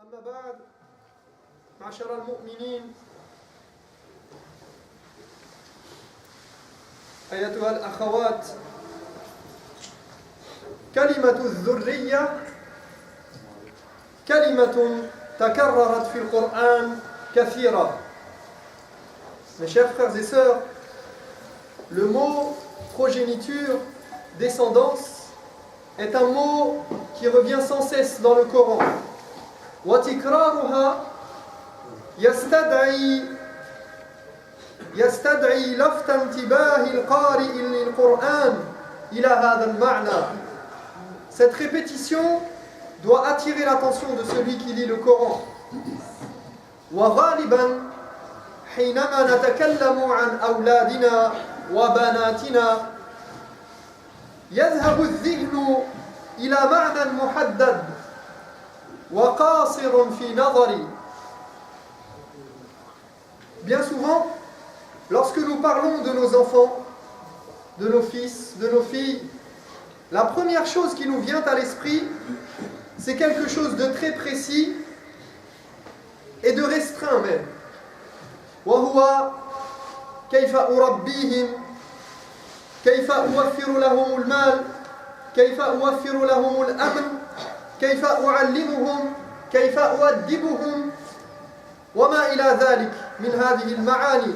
أما بعد معشر المؤمنين أيتها الأخوات كلمة الذرية كلمة تكررت في القرآن كثيرا. Mes chers frères et sœurs, le mot progéniture, descendance, est un mot qui revient sans cesse dans le Coran. وتكرارها يستدعي لفت انتباه القارئ للقرآن إلى هذا المعنى. Cette répétition doit attirer l'attention de celui qui lit le Coran. وغالبا حينما نتكلم عن أولادنا وبناتنا يذهب الذهن إلى معنى محدد وقاصر في نظري. Bien souvent, lorsque nous parlons de nos enfants, de nos fils, de nos filles, la première chose qui nous vient à l'esprit, c'est quelque chose de très précis et de restreint même. وهو كيف أربيهم، كيف أوفر لهم المال، كيف أوفر لهم الأمن، كيف أعلمهم، كيف أؤدبهم، وما إلى ذلك من هذه المعاني.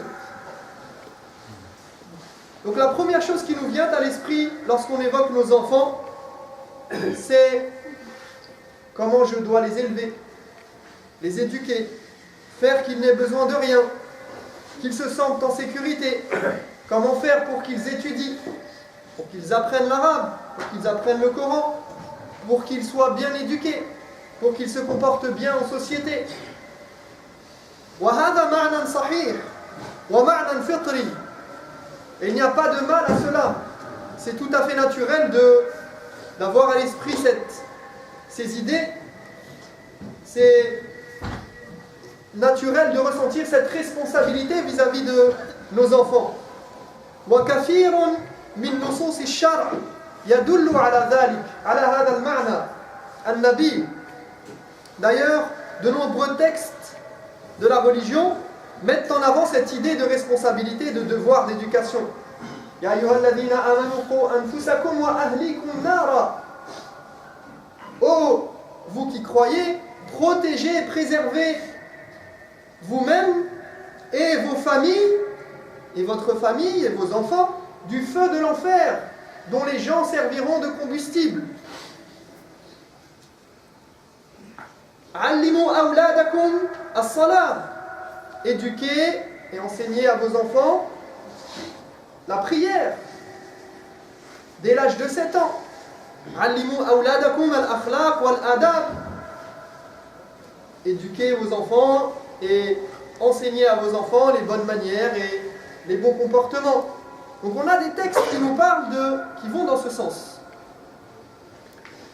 Donc la première chose qui nous vient à l'esprit lorsqu'on évoque nos enfants, c'est comment je dois les élever, les éduquer, faire qu'ils n'aient besoin de rien, qu'ils se sentent en sécurité, comment faire pour qu'ils étudient, pour qu'ils apprennent l'arabe, pour qu'ils apprennent le Coran, pour qu'ils soient bien éduqués, pour qu'ils se comportent bien en société. وهذا معنى صحيح ومعنى فطري. Et il n'y a pas de mal à cela. C'est tout à fait naturel d'avoir à l'esprit ces idées. C'est naturel de ressentir cette responsabilité vis-à-vis de nos enfants. وكثير من نصوص الشرع يدل على ذلك على هذا المعنى النبي. D'ailleurs, de nombreux textes de la religion mettent en avant cette idée de responsabilité, de devoir d'éducation. Ya ayyuhalladhina amanu qu anfusakum wa ahlikum nara. Oh, vous qui croyez, protégez, préservez vous-même et vos familles, et votre famille et vos enfants, du feu de l'enfer, dont les gens serviront de combustible. Allimu awladakum as-salah. Éduquez et enseignez à vos enfants la prière dès l'âge de 7 ans. Allimu awladakum al-akhlaq wal-adab. Éduquez vos enfants et enseignez à vos enfants les bonnes manières et les bons comportements. Donc on a des textes qui nous parlent qui vont dans ce sens.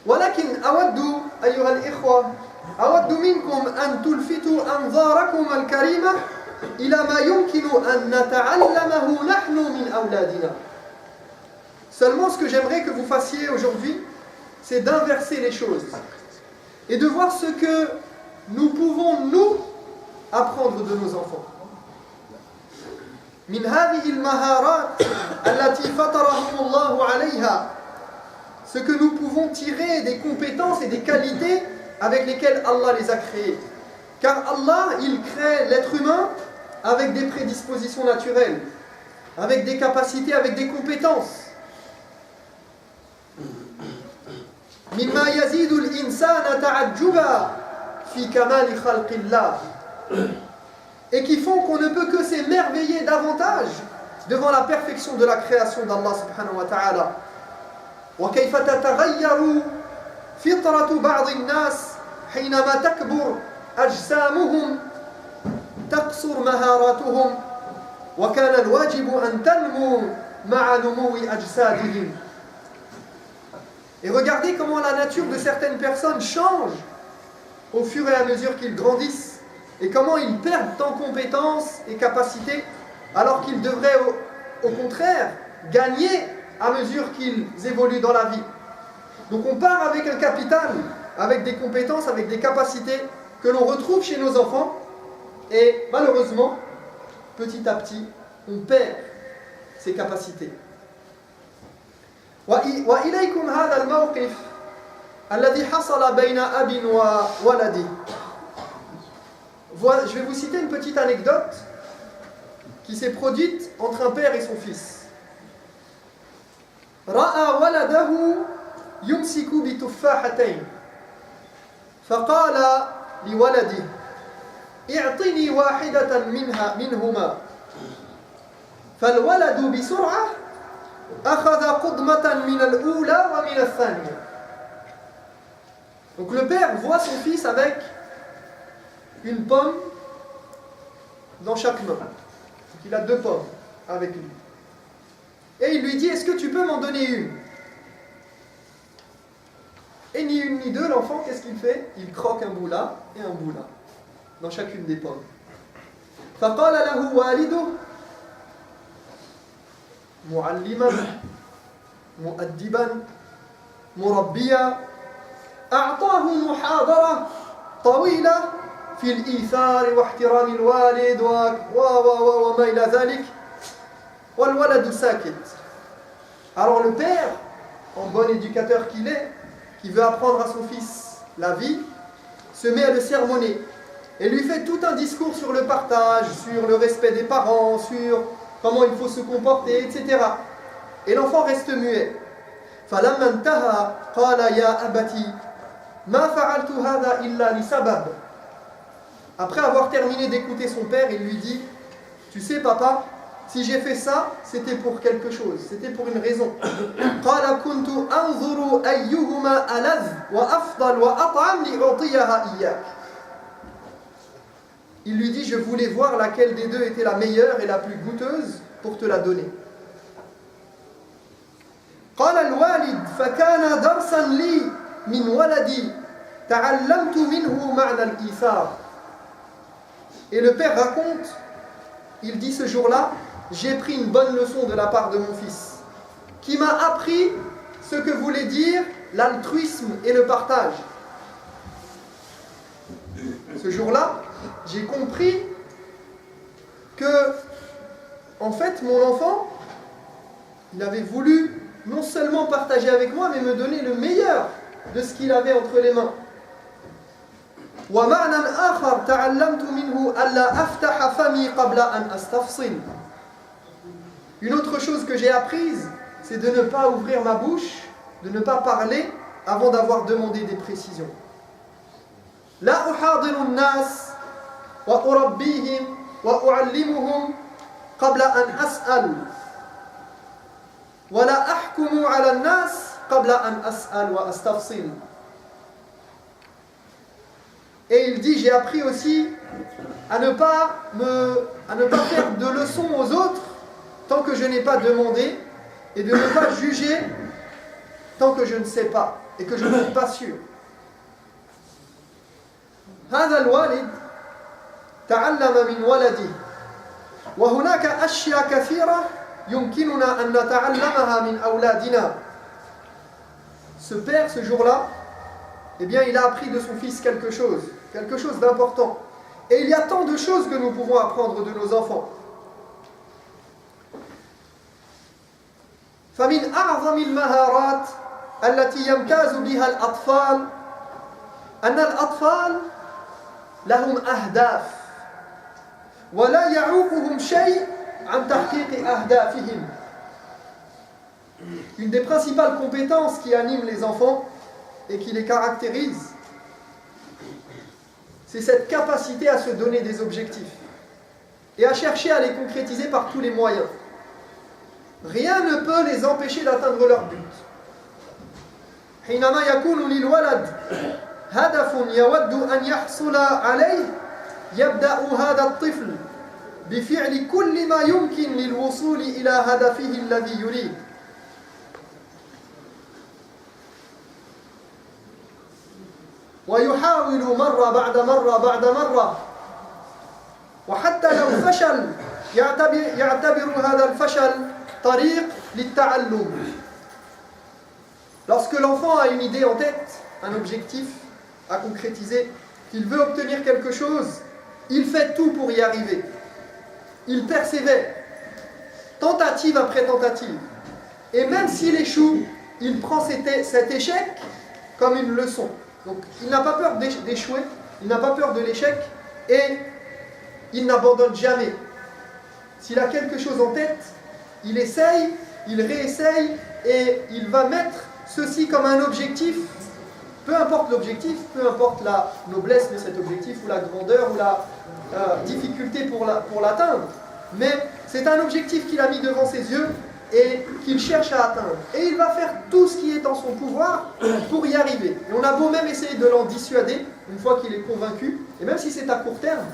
ولكن أود أيها الإخوة أود منكم أن تلفتوا أنظاركم الكريمة إلى ما يمكن أن نتعلمه نحن من أولادنا. Seulement ce que j'aimerais que vous fassiez aujourd'hui, c'est d'inverser les choses et de voir ce que nous pouvons nous apprendre de nos enfants. من هذه المهارات التي فطرهم الله عليها. Ce que nous pouvons tirer des compétences et des qualités avec lesquelles Allah les a créés. Car Allah, il crée l'être humain avec des prédispositions naturelles, avec des capacités, avec des compétences. مما يزيد الإنسان تعجبا في كمال خلق الله. Et qui font qu'on ne peut que s'émerveiller davantage devant la perfection de la création d'Allah subhanahu wa ta'ala. وكيف تتغير فطرة بعض الناس حينما تكبر أجسامهم تقصر مهاراتهم وكان الواجب أن تنمو مع نمو أجسادهم. Et regardez comment la nature de certaines personnes change au fur et à mesure qu'ils grandissent et comment ils perdent en compétences et capacités alors qu'ils devraient au contraire gagner à mesure qu'ils évoluent dans la vie. Donc on part avec un capital, avec des compétences, avec des capacités que l'on retrouve chez nos enfants, et malheureusement, petit à petit, on perd ses capacités. وإليكم هذا الموقف الذي حصل بين أب وولده. Je vais vous citer une petite anecdote qui s'est produite entre un père et son fils. رأى ولده يمسك بتفاحتين فقال لولده اعطني واحدة منهما فالولد بسرعة أخذ قضمة من الأولى ومن الثانية. Donc le père voit son fils avec une pomme dans chaque main. Donc il a 2 pommes avec lui. Et il lui dit, est-ce que tu peux m'en donner une? Et ni une ni deux, l'enfant, qu'est-ce qu'il fait? Il croque un bout là et un bout là, dans chacune des pommes. فقال له والده معلما مؤدبا مربيا أعطاه محاضرة طويلة في الإيثار واحترام الوالد وما إلى ذلك والولد ساكت. Alors le père, en bon éducateur qu'il est, qui veut apprendre à son fils la vie, se met à le sermonner et lui fait tout un discours sur le partage, sur le respect des parents, sur comment il faut se comporter, etc. Et l'enfant reste muet. فلما انتهى قال يا أبتي ما فعلت هذا إلا لسبب. Après avoir terminé d'écouter son père, il lui dit, tu sais papa, si j'ai fait ça, c'était pour quelque chose, c'était pour une raison. قال كنت أنظر أيهما ألذ وأفضل وأطعم لأعطيها إياك. Il lui dit, je voulais voir laquelle des deux était la meilleure et la plus goûteuse pour te la donner. قال الوالد فكان درسا لي من ولدي تعلمت منه معنى الإيثار. Et le père raconte, il dit ce jour-là, j'ai pris une bonne leçon de la part de mon fils, qui m'a appris ce que voulait dire l'altruisme et le partage. Ce jour-là, j'ai compris que, en fait, mon enfant, il avait voulu non seulement partager avec moi, mais me donner le meilleur de ce qu'il avait entre les mains. ومعنى آخر تعلمت منه ألا أفتح فمي قبل أن أستفصل. Une autre chose que j'ai apprise, c'est de ne pas ouvrir ma bouche, de ne pas parler avant d'avoir demandé des précisions. لا أحاضر الناس وأربيهم وأعلمهم قبل أن أسأل ولا أحكم على الناس قبل أن أسأل وأستفصل. Et il dit, j'ai appris aussi à ne pas faire de leçons aux autres tant que je n'ai pas demandé et de ne pas juger tant que je ne sais pas et que je ne suis pas sûr. هذا الوالد تعلم من ولده وهناك أشياء كثيرة يمكننا أن نتعلمها من أولادنا. Ce père, ce jour-là, eh bien, il a appris de son fils quelque chose d'important. Et il y a tant de choses que nous pouvons apprendre de nos enfants. فمن أعظم المهارات التي يمتاز بها الأطفال أن الأطفال لهم أهداف ولا يعوقهم شيء عن تحقيق أهدافهم. Une des principales compétences qui animent les enfants et qui les caractérise, c'est cette capacité à se donner des objectifs et à chercher à les concrétiser par tous les moyens. Rien ne peut les empêcher d'atteindre leur but. حينما يكون للولد هدف يود أن يحصل عليه يبدأ هذا الطفل بفعل كل ما يمكن للوصول إلى هدفه الذي يريد. ويحاول مرة بعد مرة بعد مرة وحتى لو فشل يعتبر هذا الفشل طريق للتعلم. Lorsque l'enfant a une idée en tête, un objectif à concrétiser, qu'il veut obtenir quelque chose, il fait tout pour y arriver. Il persévère, tentative après tentative. Et même s'il échoue, il prend cet échec comme une leçon. Donc il n'a pas peur d'échouer, il n'a pas peur de l'échec et il n'abandonne jamais. S'il a quelque chose en tête, il essaye, il réessaye et il va mettre ceci comme un objectif. Peu importe l'objectif, peu importe la noblesse de cet objectif ou la grandeur ou la difficulté pour l'atteindre. Mais c'est un objectif qu'il a mis devant ses yeux et qu'il cherche à atteindre. Et il va faire tout ce qui est en son pouvoir pour y arriver. Et on a beau même essayer de l'en dissuader, une fois qu'il est convaincu, et même si c'est à court terme,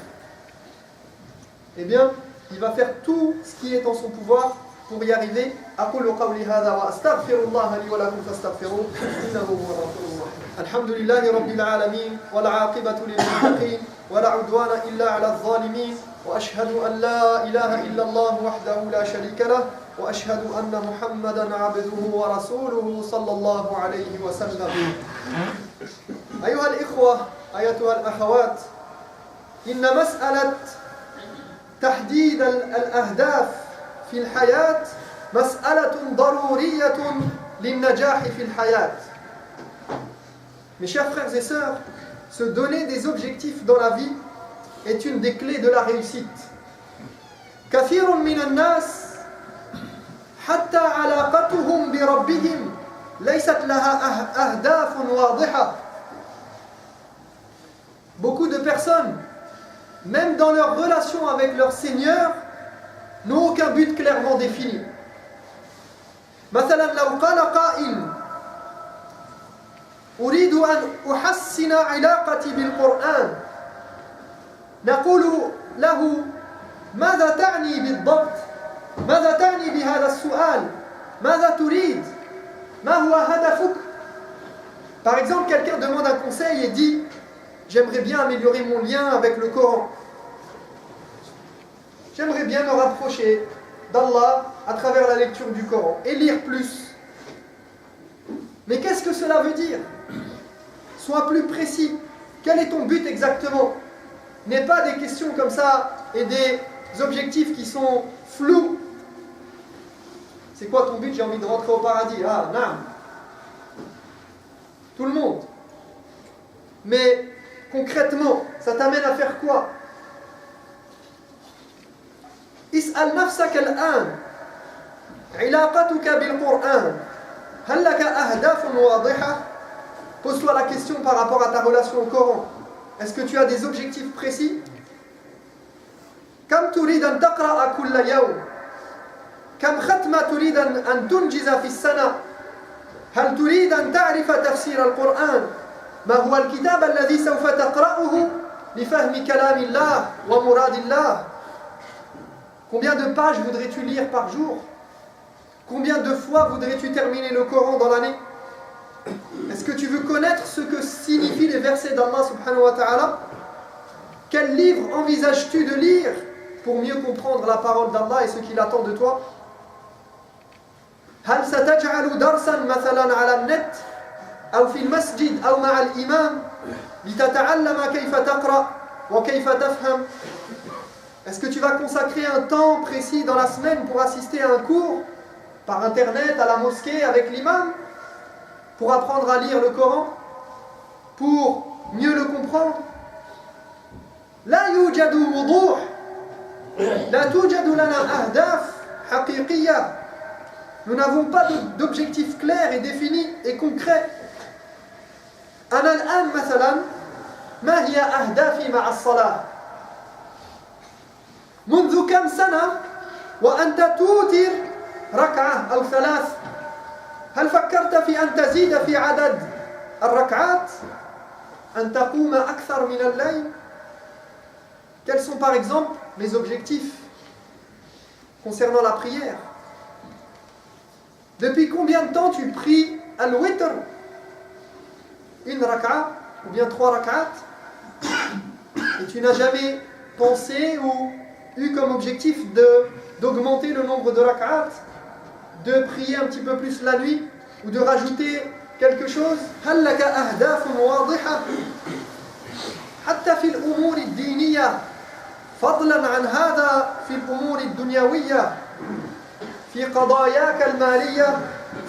eh bien, il va faire tout ce qui est en son pouvoir pour y arriver. أقول قولي هذا وأستغفر الله لي ولكم فاستغفروه إنه هو الغفور الرحيم. الحمد لله رب العالمين والعاقبة للمتقين ولا عدوان إلا على الظالمين وأشهد أن لا إله إلا الله وحده لا شريك له وأشهد أن محمدا عبده ورسوله صلى الله عليه وسلم. أيها الإخوة أيتها الأخوات، إن مسألة تحديد الأهداف في الحياة مسألة ضرورية للنجاح في الحياة. Mes chers frères et sœurs, se donner des objectifs dans la vie est une des clés de la réussite. كثير من الناس حتى علاقتهم بربهم ليست لها أهداف واضحة. Beaucoup de personnes, même dans leur relation avec leur Seigneur, n'ont aucun but clairement défini. مثلا لو قال قائل أريد أن أحسن علاقتي بالقرآن، نقول له ماذا تعني بالضبط؟ ماذا تعني بهذا السؤال؟ ماذا تريد؟ ما هو هدفك؟ Par exemple, quelqu'un demande un conseil et dit j'aimerais bien améliorer mon lien avec le Coran. J'aimerais bien me rapprocher d'Allah à travers la lecture du Coran et lire plus. Mais qu'est-ce que cela veut dire? Sois plus précis. Quel est ton but exactement? N'aie pas des questions comme ça et des objectifs qui sont flous. C'est quoi ton but? J'ai envie de rentrer au paradis. Ah, non. Tout le monde. Mais concrètement, ça t'amène à faire quoi? اسأل نفسك الآن علاقتك بالقرآن هل لك أهداف واضحة؟ Pose-toi la question par rapport à ta relation au Coran. Est-ce que tu as des objectifs précis? كم تريد أن تقرأ كل يوم؟ كم ختمة تريد أن تنجز في السنة؟ هل تريد أن تعرف تفسير القرآن؟ ما هو الكتاب الذي سوف تقرأه لفهم كلام الله ومراد الله؟ Combien de pages voudrais-tu lire par jour? Combien de fois voudrais-tu terminer le Coran dans l'année? Est-ce que tu veux connaître ce que signifient les versets d'Allah subhanahu wa ta'ala? Quel livre envisages-tu de lire pour mieux comprendre la parole d'Allah et ce qu'il attend de toi? هل ستجعل درسا مثلا على النت أو في المسجد أو مع الإمام لتتعلم كيف تقرأ وكيف تفهم؟ Est-ce que tu vas consacrer un temps précis dans la semaine pour assister à un cours par internet, à la mosquée, avec l'imam, pour apprendre à lire le Coran, pour mieux le comprendre? لا يوجد وضوح، لا توجد لنا أهداف حقيقية. Nous n'avons pas d'objectifs clairs et définis et concrets. أنا الآن مثلا ما هي أهدافي مع الصلاة؟ منذ كم سنة وأنت توتر ركعة أو ثلاث؟ هل فكرت في أن تزيد في عدد الركعات؟ أن تقوم أكثر من الليل؟ Quels sont par exemple mes objectifs concernant la prière? Depuis combien de temps tu pries al-witr? Une raka'a ou bien 3 raka'at? Et tu n'as jamais pensé ou eu comme objectif d'augmenter le nombre de raka'at, de prier un petit peu plus la nuit ou de rajouter quelque chose? هل لك أهداف واضحة حتى في الأمور الدينية فضلا عن هذا في الأمور الدنيوية في قضاياك المالية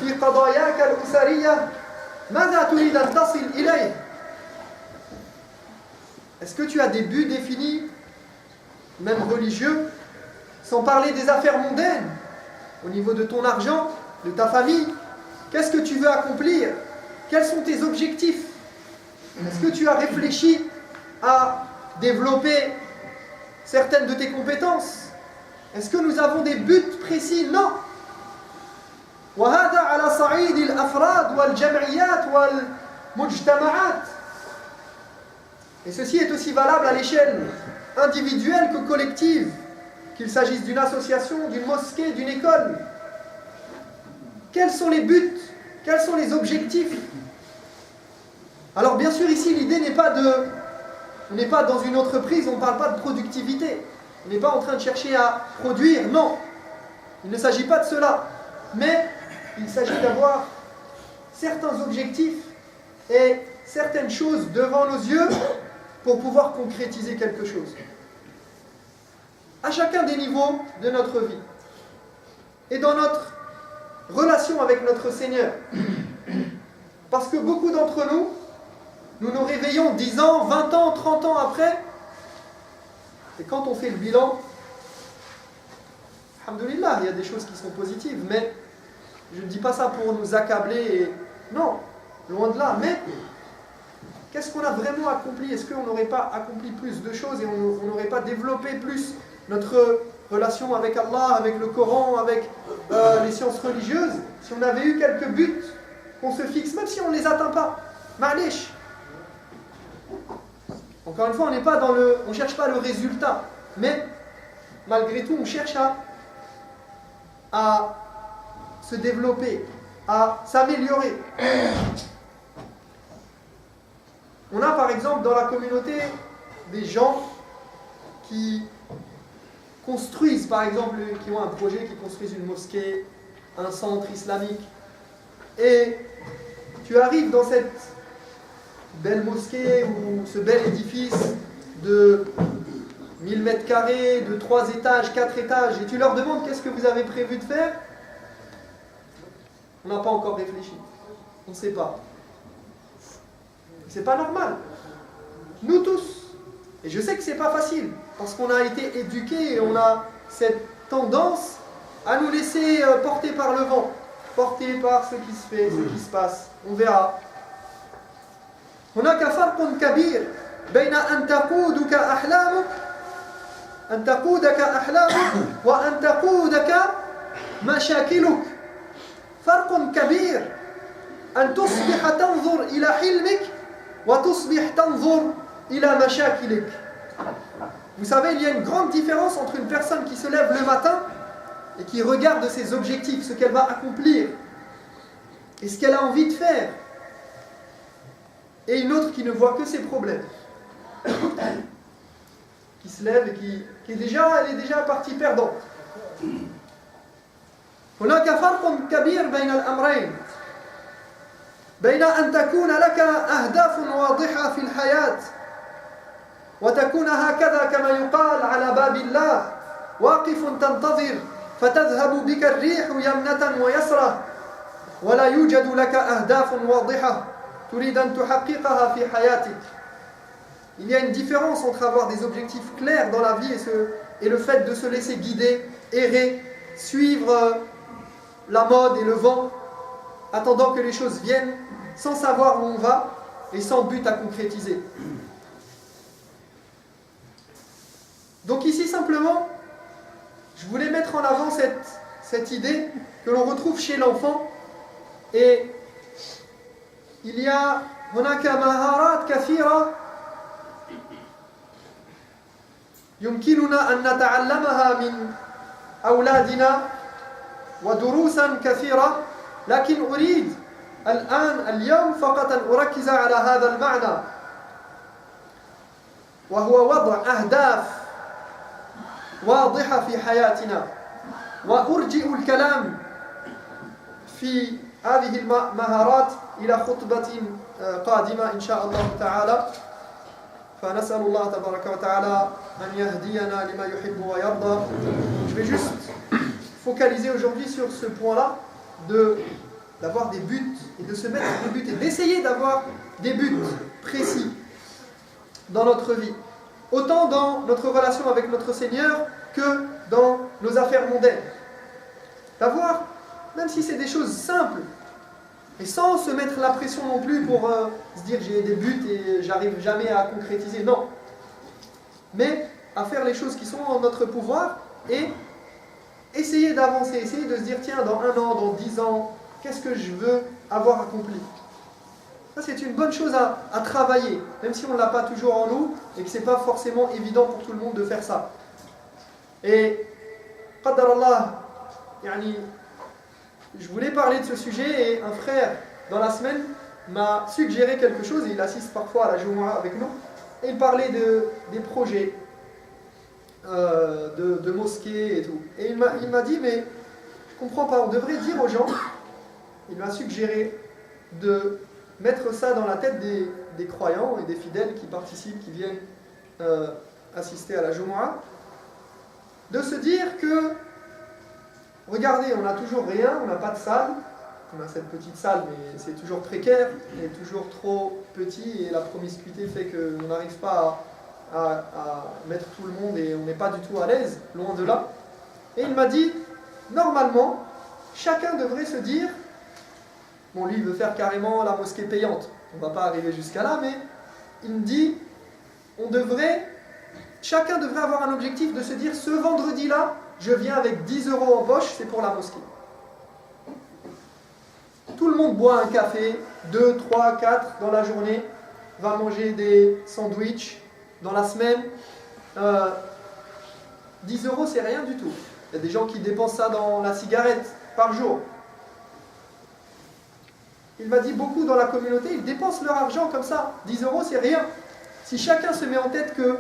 في قضاياك الأسرية ماذا تريد أن تصل إليه؟ Est-ce que tu as des buts définis, même religieux, sans parler des affaires mondaines, au niveau de ton argent, de ta famille? Qu'est-ce que tu veux accomplir? Quels sont tes objectifs? Est-ce que tu as réfléchi à développer certaines de tes compétences? Est-ce que nous avons des buts précis? Non. وهذا على صعيد الأفراد والجمعيات والمجتمعات. Et ceci est aussi valable à l'échelle individuelle que collective, qu'il s'agisse d'une association, d'une mosquée, d'une école. Quels sont les buts? Quels sont les objectifs? Alors bien sûr ici l'idée n'est pas de... On n'est pas dans une entreprise, on ne parle pas de productivité. On n'est pas en train de chercher à produire, non. Il ne s'agit pas de cela. Mais il s'agit d'avoir certains objectifs et certaines choses devant nos yeux pour pouvoir concrétiser quelque chose. À chacun des niveaux de notre vie. Et dans notre relation avec notre Seigneur. Parce que beaucoup d'entre nous, nous nous réveillons 10 ans, 20 ans, 30 ans après. Et quand on fait le bilan, alhamdoulilah, il y a des choses qui sont positives, mais je ne dis pas ça pour nous accabler. Et... Non, loin de là. Mais qu'est-ce qu'on a vraiment accompli? Est-ce qu'on n'aurait pas accompli plus de choses et on n'aurait pas développé plus notre relation avec Allah, avec le Coran, avec les sciences religieuses, si on avait eu quelques buts qu'on se fixe, même si on ne les atteint pas? Ma'lish. Encore une fois, on n'est pas dans le... On ne cherche pas le résultat. Mais, malgré tout, on cherche à se développer, à s'améliorer. On a par exemple dans la communauté des gens qui construisent, par exemple, qui ont un projet, qui construisent une mosquée, un centre islamique. Et tu arrives dans cette belle mosquée ou ce bel édifice de 1000 mètres carrés, de 3 étages, 4 étages, et tu leur demandes qu'est-ce que vous avez prévu de faire? On n'a pas encore réfléchi. On ne sait pas. C'est pas normal. Nous tous. Et je sais que c'est pas facile, parce qu'on a été éduqués et on a cette tendance à nous laisser porter par le vent, porter par ce qui se fait, ce qui se passe. On verra. هناك فرق كبير بين أن تقودك أحلامك وأن تقودك مشاكلك. فرق كبير أن تصبح تنظر إلى حلمك وتصبح تنظر إلى مشاكلك. Vous savez, il y a une grande différence entre une personne qui se lève le matin et qui regarde ses objectifs, ce qu'elle va accomplir et ce qu'elle a envie de faire, et une autre qui ne voit que ses problèmes, qui se lève et qui est déjà partie perdante. هناك فرق كبير بين الأمرين، بين أن تكون لك أهداف واضحة في الحياة وتكون هكذا كما يقال على باب الله واقف تنتظر فتذهب بك الريح يمنة ويسرة ولا يوجد لك أهداف واضحة تريد أن تحققها في حياتك. Il y a une différence entre avoir des objectifs clairs dans la vie et le fait de se laisser guider, errer, suivre la mode et le vent, attendant que les choses viennent, sans savoir où on va et sans but à concrétiser. Donc ici simplement, je voulais mettre en avant cette idée que l'on retrouve chez l'enfant, et il y a هناك مهارات كثيرة يمكننا أن نتعلمها من أولادنا ودروسا كثيرة، لكن أريد اليوم فقط أن أركز على هذا المعنى، وهو وضع أهداف واضحة في حياتنا. وأرجئ الكلام في هذه المهارات إلى خطبة قادمة إن شاء الله تعالى. فنسأل الله تبارك وتعالى أن يهدينا لما يحب ويرضى. Je vais juste focaliser aujourd'hui sur ce point-là, d'avoir des buts et de se mettre des buts et d'essayer d'avoir des buts précis dans notre vie, autant dans notre relation avec notre Seigneur que dans nos affaires mondaines. D'avoir, même si c'est des choses simples, et sans se mettre la pression non plus pour se dire j'ai des buts et j'arrive jamais à concrétiser, non. Mais à faire les choses qui sont en notre pouvoir et essayer d'avancer, essayer de se dire tiens, dans 1 an, dans 10 ans, qu'est-ce que je veux avoir accompli? Ça, c'est une bonne chose à travailler, même si on ne l'a pas toujours en nous et que ce n'est pas forcément évident pour tout le monde de faire ça. Et, Qaddarallah, je voulais parler de ce sujet et un frère, dans la semaine, m'a suggéré quelque chose, et il assiste parfois à la Jumu'ah avec nous, et il parlait des projets de mosquées et tout. Et il m'a dit, mais je ne comprends pas, on devrait dire aux gens, il m'a suggéré de mettre ça dans la tête des croyants et des fidèles qui participent, qui viennent assister à la Jumu'ah, de se dire que, regardez, on n'a toujours rien, on n'a pas de salle, on a cette petite salle, mais c'est toujours précaire, et toujours trop petit, et la promiscuité fait qu'on n'arrive pas à mettre tout le monde, et on n'est pas du tout à l'aise, loin de là. Et il m'a dit, normalement, chacun devrait se dire, bon, lui il veut faire carrément la mosquée payante, on ne va pas arriver jusqu'à là, mais il me dit, chacun devrait avoir un objectif de se dire, ce vendredi-là, je viens avec 10 € en poche, c'est pour la mosquée. Tout le monde boit un café, 2, 3, 4 dans la journée, va manger des sandwichs dans la semaine. 10 € c'est rien du tout. Il y a des gens qui dépensent ça dans la cigarette par jour. Il m'a dit beaucoup dans la communauté, ils dépensent leur argent comme ça. 10 € c'est rien. Si chacun se met en tête que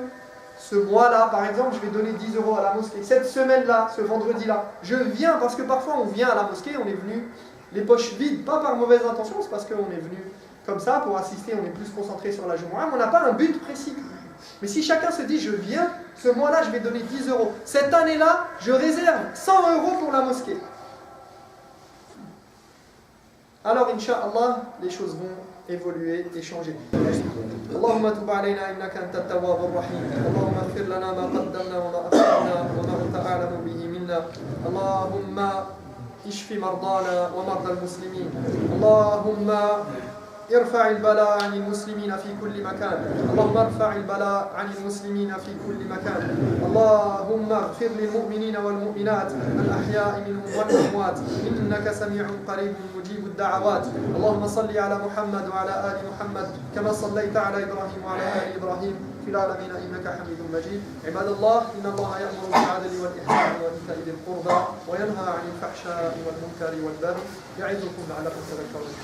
ce mois-là, par exemple, je vais donner 10 € à la mosquée. Cette semaine-là, ce vendredi-là, je viens, parce que parfois on vient à la mosquée, on est venu les poches vides, pas par mauvaise intention, c'est parce qu'on est venu comme ça pour assister, on est plus concentré sur la Jumu'ah, mais on n'a pas un but précis. Mais si chacun se dit, je viens, ce mois-là, je vais donner 10 €. Cette année-là, je réserve 100 € pour la mosquée. Alors, Inch'Allah, les choses vont évoluer et changer. اللهم تب علينا إنك أنت التواب الرحيم. اللهم اغفر لنا ما قدمنا وما أخرنا وما أنت أعلم به منا. اللهم اشف مرضانا ومرضى المسلمين. اللهم ارفع البلاء عن المسلمين في كل مكان. اللهم ارفع البلاء عن المسلمين في كل مكان. اللهم اغفر للمؤمنين والمؤمنات الأحياء منهم والأموات إنك سميع قريب مجيب الدعوات. اللهم صل على محمد وعلى آل محمد كما صليت على إبراهيم وعلى آل إبراهيم في العالمين إنك حميد مجيد. عباد الله إن الله يأمر بالعدل والإحسان وإيتاء ذي القربى وينهى عن الفحشاء والمنكر والبغي يعظكم لعلكم تذكرون.